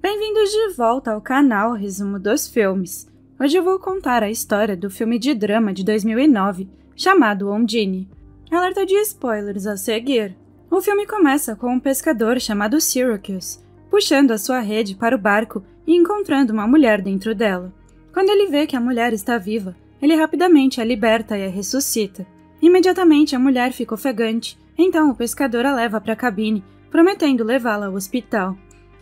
Bem-vindos de volta ao canal Resumo dos Filmes. Hoje eu vou contar a história do filme de drama de 2009, chamado Ondine. Alerta de spoilers a seguir. O filme começa com um pescador chamado Syracuse, puxando a sua rede para o barco e encontrando uma mulher dentro dela. Quando ele vê que a mulher está viva, ele rapidamente a liberta e a ressuscita. Imediatamente a mulher fica ofegante, então o pescador a leva para a cabine, prometendo levá-la ao hospital.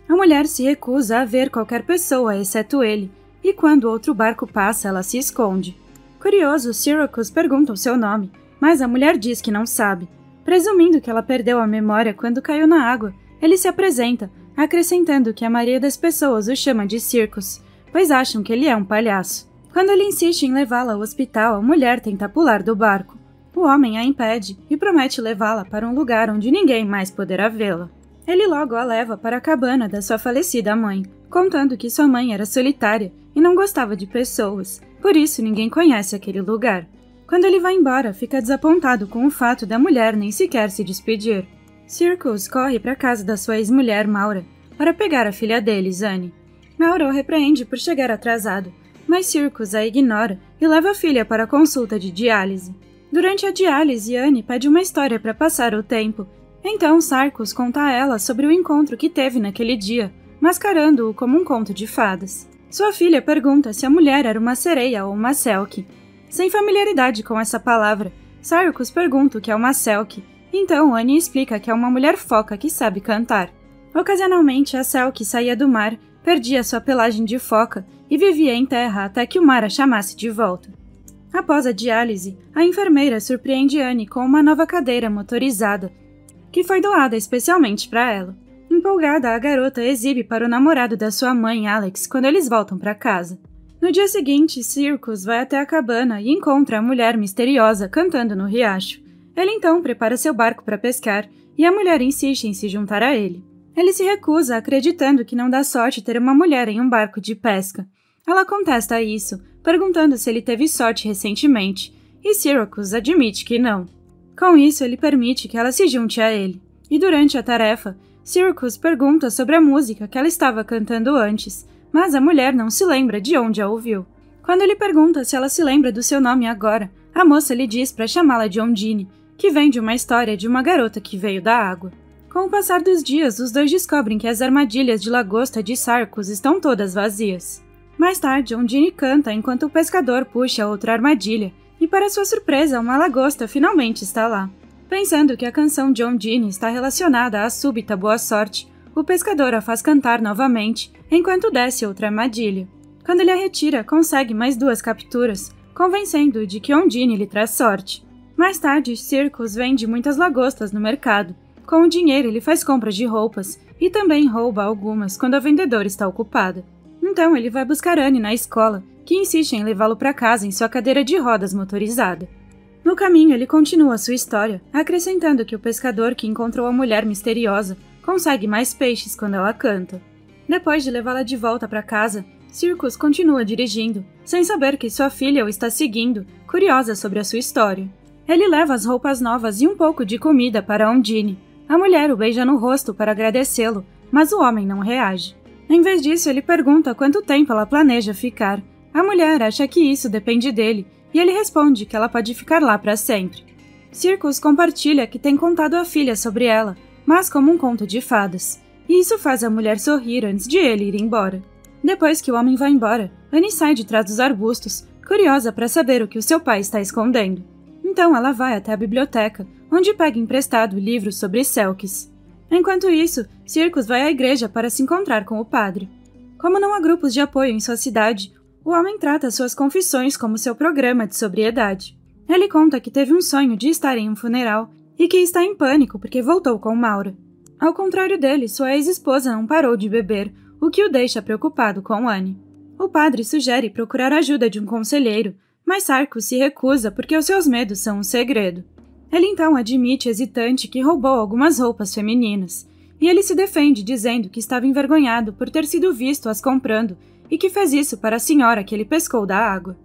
A mulher se recusa a ver qualquer pessoa exceto ele, e quando outro barco passa, ela se esconde. Curioso, Syracuse pergunta o seu nome, mas a mulher diz que não sabe. Presumindo que ela perdeu a memória quando caiu na água, ele se apresenta, acrescentando que a maioria das pessoas o chama de Circus, pois acham que ele é um palhaço. Quando ele insiste em levá-la ao hospital, a mulher tenta pular do barco. O homem a impede e promete levá-la para um lugar onde ninguém mais poderá vê-la. Ele logo a leva para a cabana da sua falecida mãe, contando que sua mãe era solitária e não gostava de pessoas, por isso ninguém conhece aquele lugar. Quando ele vai embora, fica desapontado com o fato da mulher nem sequer se despedir. Circus corre para a casa da sua ex-mulher, Maura, para pegar a filha dele, Zane. Maura o repreende por chegar atrasado, mas Circus a ignora e leva a filha para a consulta de diálise. Durante a diálise, Anne pede uma história para passar o tempo. Então, Sarcus conta a ela sobre o encontro que teve naquele dia, mascarando-o como um conto de fadas. Sua filha pergunta se a mulher era uma sereia ou uma selkie. Sem familiaridade com essa palavra, Sarcus pergunta o que é uma selkie, então Annie explica que é uma mulher foca que sabe cantar. Ocasionalmente, a selkie saía do mar, perdia sua pelagem de foca e vivia em terra até que o mar a chamasse de volta. Após a diálise, a enfermeira surpreende Annie com uma nova cadeira motorizada, que foi doada especialmente para ela. Empolgada, a garota exibe para o namorado da sua mãe, Alex, quando eles voltam para casa. No dia seguinte, Circus vai até a cabana e encontra a mulher misteriosa cantando no riacho. Ele então prepara seu barco para pescar e a mulher insiste em se juntar a ele. Ele se recusa, acreditando que não dá sorte ter uma mulher em um barco de pesca. Ela contesta isso, perguntando se ele teve sorte recentemente, e Syracuse admite que não. Com isso, ele permite que ela se junte a ele. E durante a tarefa, Syracuse pergunta sobre a música que ela estava cantando antes, mas a mulher não se lembra de onde a ouviu. Quando ele pergunta se ela se lembra do seu nome agora, a moça lhe diz para chamá-la de Ondine, que vem de uma história de uma garota que veio da água. Com o passar dos dias, os dois descobrem que as armadilhas de lagosta de Sarcus estão todas vazias. Mais tarde, Ondine canta enquanto o pescador puxa outra armadilha, e para sua surpresa, uma lagosta finalmente está lá. Pensando que a canção de Ondine está relacionada à súbita boa sorte, o pescador a faz cantar novamente, enquanto desce outra armadilha. Quando ele a retira, consegue mais 2 capturas, convencendo-o de que Ondine lhe traz sorte. Mais tarde, Circus vende muitas lagostas no mercado. Com o dinheiro, ele faz compras de roupas, e também rouba algumas quando a vendedora está ocupada. Então ele vai buscar Annie na escola, que insiste em levá-lo para casa em sua cadeira de rodas motorizada. No caminho, ele continua sua história, acrescentando que o pescador que encontrou a mulher misteriosa consegue mais peixes quando ela canta. Depois de levá-la de volta para casa, Circus continua dirigindo, sem saber que sua filha o está seguindo, curiosa sobre a sua história. Ele leva as roupas novas e um pouco de comida para Ondine. A mulher o beija no rosto para agradecê-lo, mas o homem não reage. Em vez disso, ele pergunta quanto tempo ela planeja ficar. A mulher acha que isso depende dele, e ele responde que ela pode ficar lá para sempre. Circus compartilha que tem contado à filha sobre ela, mas como um conto de fadas, e isso faz a mulher sorrir antes de ele ir embora. Depois que o homem vai embora, Annie sai de trás dos arbustos, curiosa para saber o que o seu pai está escondendo. Então ela vai até a biblioteca, onde pega emprestado livros sobre selkies. Enquanto isso, Circus vai à igreja para se encontrar com o padre. Como não há grupos de apoio em sua cidade, o homem trata suas confissões como seu programa de sobriedade. Ele conta que teve um sonho de estar em um funeral e que está em pânico porque voltou com Maura. Ao contrário dele, sua ex-esposa não parou de beber, o que o deixa preocupado com Annie. O padre sugere procurar a ajuda de um conselheiro, mas Sarcus se recusa porque os seus medos são um segredo. Ele então admite hesitante que roubou algumas roupas femininas, e ele se defende dizendo que estava envergonhado por ter sido visto as comprando e que fez isso para a senhora que ele pescou da água.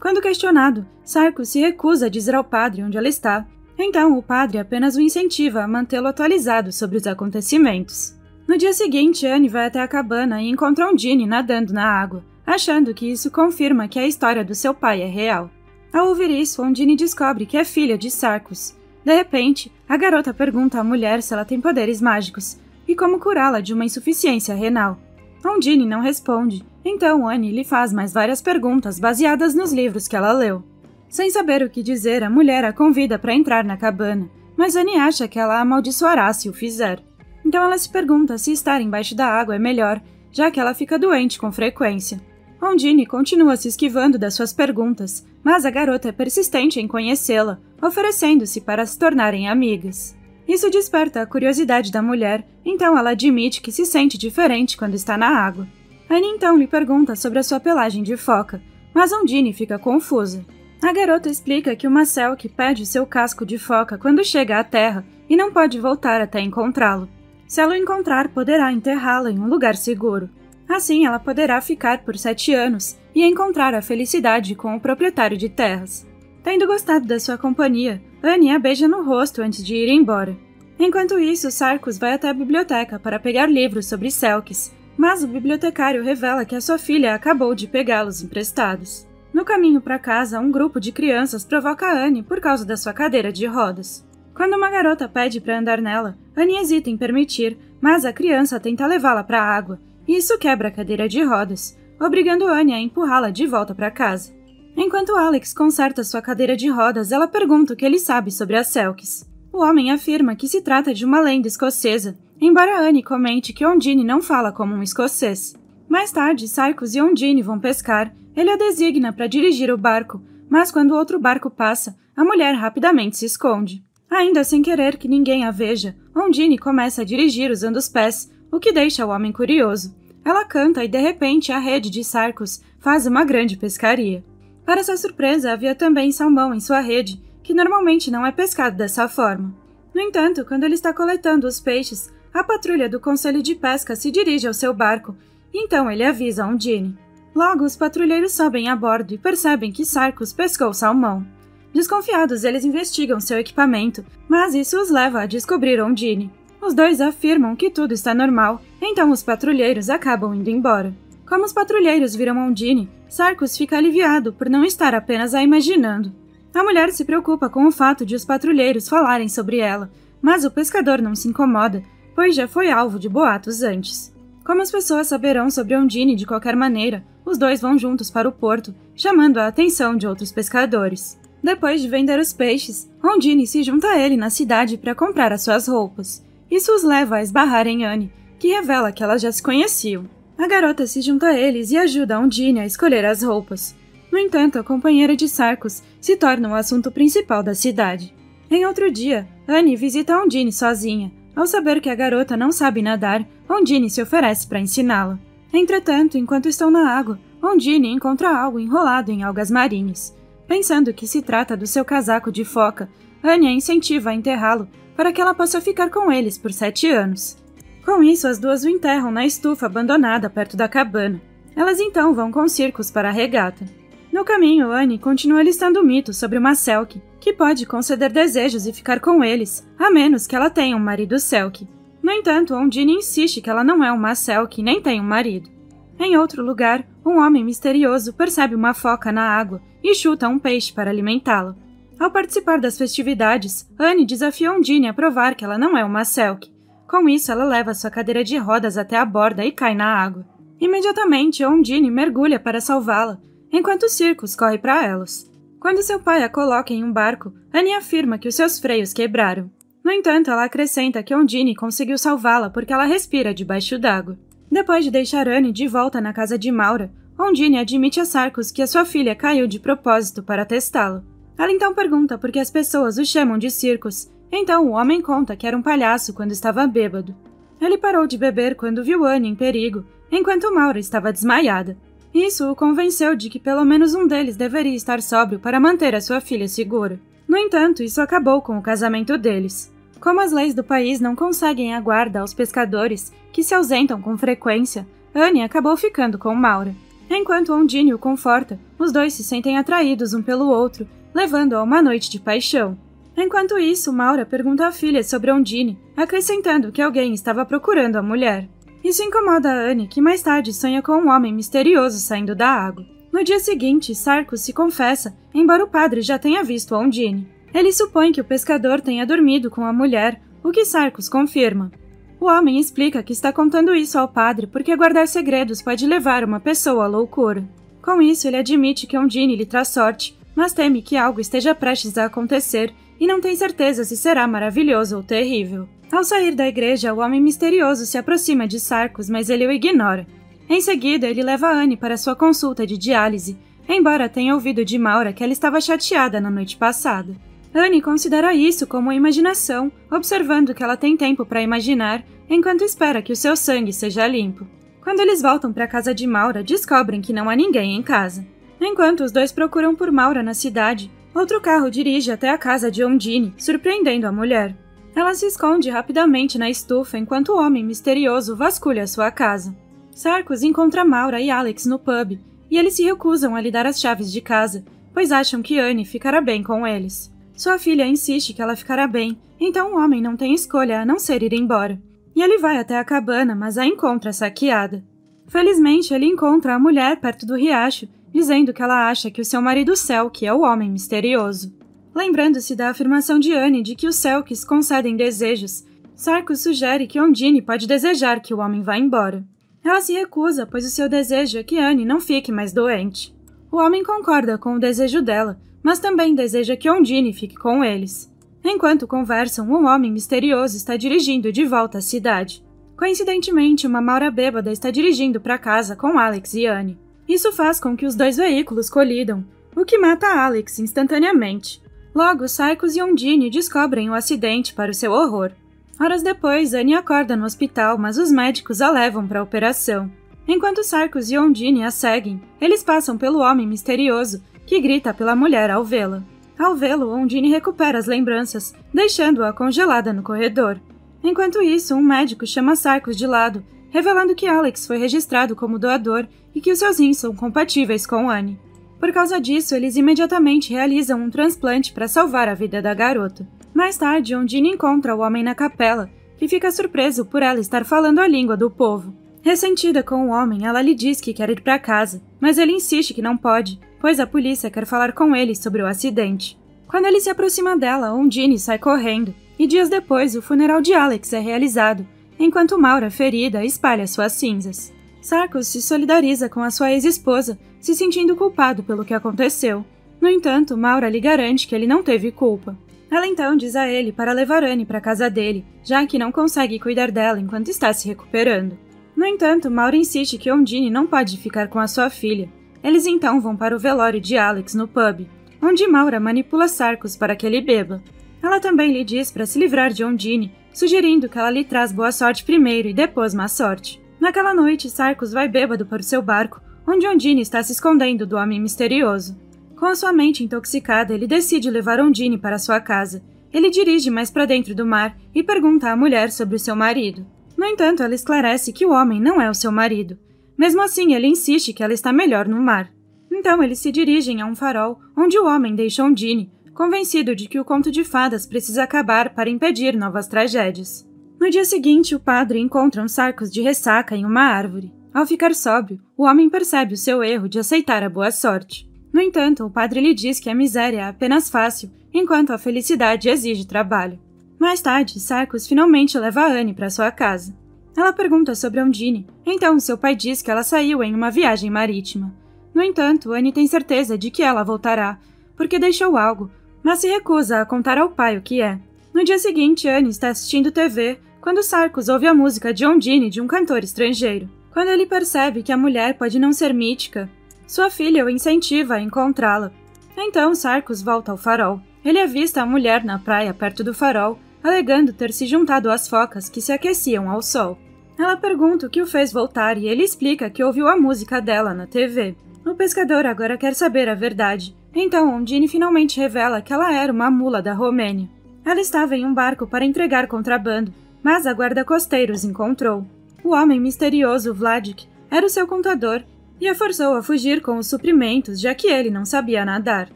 Quando questionado, Sarcus se recusa a dizer ao padre onde ela está, então o padre apenas o incentiva a mantê-lo atualizado sobre os acontecimentos. No dia seguinte, Annie vai até a cabana e encontra Undine nadando na água, achando que isso confirma que a história do seu pai é real. Ao ouvir isso, Undine descobre que é filha de Sarcos. De repente, a garota pergunta à mulher se ela tem poderes mágicos e como curá-la de uma insuficiência renal. Undine não responde, então Annie lhe faz mais várias perguntas baseadas nos livros que ela leu. Sem saber o que dizer, a mulher a convida para entrar na cabana, mas Annie acha que ela a amaldiçoará se o fizer. Então ela se pergunta se estar embaixo da água é melhor, já que ela fica doente com frequência. Undine continua se esquivando das suas perguntas, mas a garota é persistente em conhecê-la, oferecendo-se para se tornarem amigas. Isso desperta a curiosidade da mulher, então ela admite que se sente diferente quando está na água. Annie então lhe pergunta sobre a sua pelagem de foca, mas Undine fica confusa. A garota explica que uma Selkie perde seu casco de foca quando chega à terra e não pode voltar até encontrá-lo. Se ela o encontrar, poderá enterrá-lo em um lugar seguro. Assim, ela poderá ficar por 7 anos e encontrar a felicidade com o proprietário de terras. Tendo gostado da sua companhia, Annie a beija no rosto antes de ir embora. Enquanto isso, Sarcos vai até a biblioteca para pegar livros sobre Selkies, mas o bibliotecário revela que a sua filha acabou de pegá-los emprestados. No caminho para casa, um grupo de crianças provoca Annie por causa da sua cadeira de rodas. Quando uma garota pede para andar nela, Annie hesita em permitir, mas a criança tenta levá-la para a água, e isso quebra a cadeira de rodas, obrigando Annie a empurrá-la de volta para casa. Enquanto Alex conserta sua cadeira de rodas, ela pergunta o que ele sabe sobre as Selkies. O homem afirma que se trata de uma lenda escocesa, embora Annie comente que Undine não fala como um escocês. Mais tarde, Sarcos e Undine vão pescar, ele a designa para dirigir o barco, mas quando outro barco passa, a mulher rapidamente se esconde. Ainda sem querer que ninguém a veja, Undine começa a dirigir usando os pés, o que deixa o homem curioso. Ela canta e, de repente, a rede de Sarcos faz uma grande pescaria. Para sua surpresa, havia também salmão em sua rede, que normalmente não é pescado dessa forma. No entanto, quando ele está coletando os peixes, a patrulha do Conselho de Pesca se dirige ao seu barco, e então ele avisa a Undine. Logo, os patrulheiros sobem a bordo e percebem que Sarcos pescou salmão. Desconfiados, eles investigam seu equipamento, mas isso os leva a descobrir Undine. Os dois afirmam que tudo está normal, então os patrulheiros acabam indo embora. Como os patrulheiros viram Undine, Sarcos fica aliviado por não estar apenas a imaginando. A mulher se preocupa com o fato de os patrulheiros falarem sobre ela, mas o pescador não se incomoda, pois já foi alvo de boatos antes. Como as pessoas saberão sobre Undine de qualquer maneira, os dois vão juntos para o porto, chamando a atenção de outros pescadores. Depois de vender os peixes, Undine se junta a ele na cidade para comprar as suas roupas. Isso os leva a esbarrar em Annie, que revela que elas já se conheciam. A garota se junta a eles e ajuda Undine a escolher as roupas. No entanto, a companheira de Sarcos se torna o assunto principal da cidade. Em outro dia, Annie visita Undine sozinha. Ao saber que a garota não sabe nadar, Undine se oferece para ensiná-la. Entretanto, enquanto estão na água, Undine encontra algo enrolado em algas marinhas. Pensando que se trata do seu casaco de foca, Annie a incentiva a enterrá-lo para que ela possa ficar com eles por 7 anos. Com isso, as duas o enterram na estufa abandonada perto da cabana. Elas então vão com Circos para a regata. No caminho, Annie continua listando mitos sobre uma Selkie, que pode conceder desejos e ficar com eles, a menos que ela tenha um marido Selkie. No entanto, Undine insiste que ela não é uma Selkie nem tem um marido. Em outro lugar, um homem misterioso percebe uma foca na água e chuta um peixe para alimentá-la. Ao participar das festividades, Annie desafia Undine a provar que ela não é uma Selkie. Com isso, ela leva sua cadeira de rodas até a borda e cai na água. Imediatamente, Undine mergulha para salvá-la, enquanto Circos corre para elas. Quando seu pai a coloca em um barco, Annie afirma que os seus freios quebraram. No entanto, ela acrescenta que Undine conseguiu salvá-la porque ela respira debaixo d'água. Depois de deixar Annie de volta na casa de Maura, Undine admite a Sarcos que a sua filha caiu de propósito para testá-lo. Ela então pergunta por que as pessoas o chamam de Circos, então o homem conta que era um palhaço quando estava bêbado. Ele parou de beber quando viu Annie em perigo, enquanto Maura estava desmaiada. Isso o convenceu de que pelo menos um deles deveria estar sóbrio para manter a sua filha segura. No entanto, isso acabou com o casamento deles. Como as leis do país não conseguem a guarda aos pescadores, que se ausentam com frequência, Annie acabou ficando com Maura. Enquanto Undine o conforta, os dois se sentem atraídos um pelo outro, levando a uma noite de paixão. Enquanto isso, Maura pergunta à filha sobre Ondine, acrescentando que alguém estava procurando a mulher. Isso incomoda a Annie, que mais tarde sonha com um homem misterioso saindo da água. No dia seguinte, Sarcos se confessa, embora o padre já tenha visto Ondine. Ele supõe que o pescador tenha dormido com a mulher, o que Sarcos confirma. O homem explica que está contando isso ao padre porque guardar segredos pode levar uma pessoa à loucura. Com isso, ele admite que Ondine lhe traz sorte, mas teme que algo esteja prestes a acontecer e não tem certeza se será maravilhoso ou terrível. Ao sair da igreja, o homem misterioso se aproxima de Sarcos, mas ele o ignora. Em seguida, ele leva Annie para sua consulta de diálise, embora tenha ouvido de Maura que ela estava chateada na noite passada. Annie considera isso como imaginação, observando que ela tem tempo para imaginar, enquanto espera que o seu sangue seja limpo. Quando eles voltam para a casa de Maura, descobrem que não há ninguém em casa. Enquanto os dois procuram por Maura na cidade, outro carro dirige até a casa de Ondine, surpreendendo a mulher. Ela se esconde rapidamente na estufa enquanto o homem misterioso vasculha sua casa. Sarcos encontra Maura e Alex no pub, e eles se recusam a lhe dar as chaves de casa, pois acham que Annie ficará bem com eles. Sua filha insiste que ela ficará bem, então o homem não tem escolha a não ser ir embora. E ele vai até a cabana, mas a encontra saqueada. Felizmente, ele encontra a mulher perto do riacho, dizendo que ela acha que o seu marido Selk é o homem misterioso. Lembrando-se da afirmação de Annie de que os Selks concedem desejos, Sarcos sugere que Ondine pode desejar que o homem vá embora. Ela se recusa, pois o seu desejo é que Annie não fique mais doente. O homem concorda com o desejo dela, mas também deseja que Ondine fique com eles. Enquanto conversam, um homem misterioso está dirigindo de volta à cidade. Coincidentemente, uma Maura bêbada está dirigindo para casa com Alex e Annie. Isso faz com que os dois veículos colidam, o que mata Alex instantaneamente. Logo, Sarcos e Ondine descobrem o acidente para o seu horror. Horas depois, Annie acorda no hospital, mas os médicos a levam para a operação. Enquanto Sarcos e Ondine a seguem, eles passam pelo homem misterioso, que grita pela mulher ao vê-la. Ao vê-lo, Ondine recupera as lembranças, deixando-a congelada no corredor. Enquanto isso, um médico chama Sarcos de lado, revelando que Alex foi registrado como doador e que os seus rins são compatíveis com Annie. Por causa disso, eles imediatamente realizam um transplante para salvar a vida da garota. Mais tarde, Ondine encontra o homem na capela, que fica surpreso por ela estar falando a língua do povo. Ressentida com o homem, ela lhe diz que quer ir para casa, mas ele insiste que não pode, pois a polícia quer falar com ele sobre o acidente. Quando ele se aproxima dela, Ondine sai correndo, e dias depois o funeral de Alex é realizado, enquanto Maura, ferida, espalha suas cinzas. Sarcos se solidariza com a sua ex-esposa, se sentindo culpado pelo que aconteceu. No entanto, Maura lhe garante que ele não teve culpa. Ela então diz a ele para levar Annie para a casa dele, já que não consegue cuidar dela enquanto está se recuperando. No entanto, Maura insiste que Ondine não pode ficar com a sua filha. Eles então vão para o velório de Alex no pub, onde Maura manipula Sarcos para que ele beba. Ela também lhe diz para se livrar de Ondine, sugerindo que ela lhe traz boa sorte primeiro e depois má sorte. Naquela noite, Sarcos vai bêbado para o seu barco, onde Ondine está se escondendo do homem misterioso. Com a sua mente intoxicada, ele decide levar Ondine para sua casa. Ele dirige mais para dentro do mar e pergunta à mulher sobre o seu marido. No entanto, ela esclarece que o homem não é o seu marido. Mesmo assim, ele insiste que ela está melhor no mar. Então, eles se dirigem a um farol, onde o homem deixa Ondine, convencido de que o conto de fadas precisa acabar para impedir novas tragédias. No dia seguinte, o padre encontra um Sarcos de ressaca em uma árvore. Ao ficar sóbrio, o homem percebe o seu erro de aceitar a boa sorte. No entanto, o padre lhe diz que a miséria é apenas fácil, enquanto a felicidade exige trabalho. Mais tarde, Sarcos finalmente leva a Annie para sua casa. Ela pergunta sobre Ondine, então seu pai diz que ela saiu em uma viagem marítima. No entanto, Annie tem certeza de que ela voltará, porque deixou algo, mas se recusa a contar ao pai o que é. No dia seguinte, Annie está assistindo TV, quando Sarcos ouve a música de Ondine de um cantor estrangeiro. Quando ele percebe que a mulher pode não ser mítica, sua filha o incentiva a encontrá-la. Então Sarcos volta ao farol. Ele avista a mulher na praia perto do farol, alegando ter se juntado às focas que se aqueciam ao sol. Ela pergunta o que o fez voltar e ele explica que ouviu a música dela na TV. O pescador agora quer saber a verdade. Então Ondine finalmente revela que ela era uma mula da Romênia. Ela estava em um barco para entregar contrabando, mas a guarda-costeira os encontrou. O homem misterioso Vladik era o seu contador e a forçou a fugir com os suprimentos, já que ele não sabia nadar.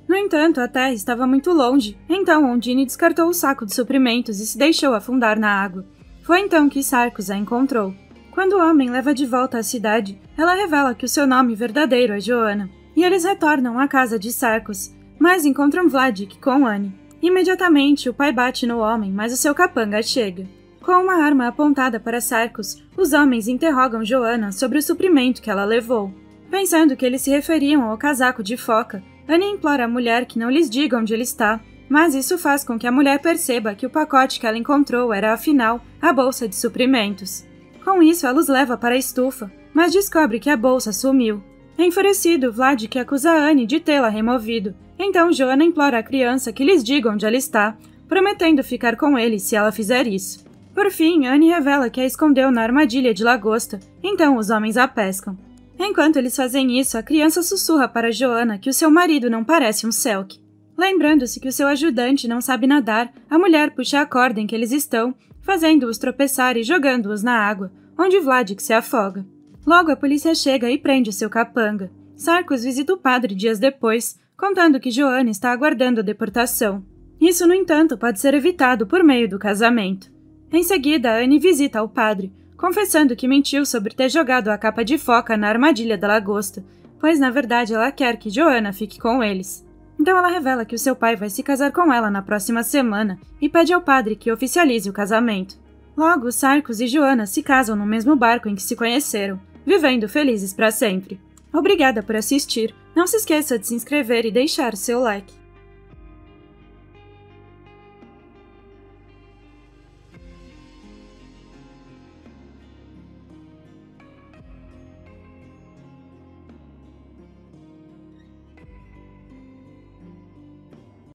No entanto, a terra estava muito longe, então Ondine descartou o saco de suprimentos e se deixou afundar na água. Foi então que Sarcos a encontrou. Quando o homem leva de volta à cidade, ela revela que o seu nome verdadeiro é Joanna, e eles retornam à casa de Sarcos, mas encontram Vladik com Annie. Imediatamente, o pai bate no homem, mas o seu capanga chega. Com uma arma apontada para Sarcos, os homens interrogam Joanna sobre o suprimento que ela levou. Pensando que eles se referiam ao casaco de foca, Annie implora à mulher que não lhes diga onde ele está, mas isso faz com que a mulher perceba que o pacote que ela encontrou era, afinal, a bolsa de suprimentos. Com isso, ela os leva para a estufa, mas descobre que a bolsa sumiu. Enfurecido, Vladik acusa Annie de tê-la removido, então Joanna implora à criança que lhes diga onde ela está, prometendo ficar com ele se ela fizer isso. Por fim, Annie revela que a escondeu na armadilha de lagosta, então os homens a pescam. Enquanto eles fazem isso, a criança sussurra para Joanna que o seu marido não parece um Selk. Lembrando-se que o seu ajudante não sabe nadar, a mulher puxa a corda em que eles estão, fazendo-os tropeçar e jogando-os na água, onde Vladik se afoga. Logo a polícia chega e prende o seu capanga. Sarcos visita o padre dias depois, contando que Joanna está aguardando a deportação. Isso, no entanto, pode ser evitado por meio do casamento. Em seguida, Annie visita o padre, confessando que mentiu sobre ter jogado a capa de foca na armadilha da lagosta, pois na verdade ela quer que Joanna fique com eles. Então ela revela que o seu pai vai se casar com ela na próxima semana e pede ao padre que oficialize o casamento. Logo, Sarcos e Joanna se casam no mesmo barco em que se conheceram, vivendo felizes para sempre. Obrigada por assistir, não se esqueça de se inscrever e deixar seu like.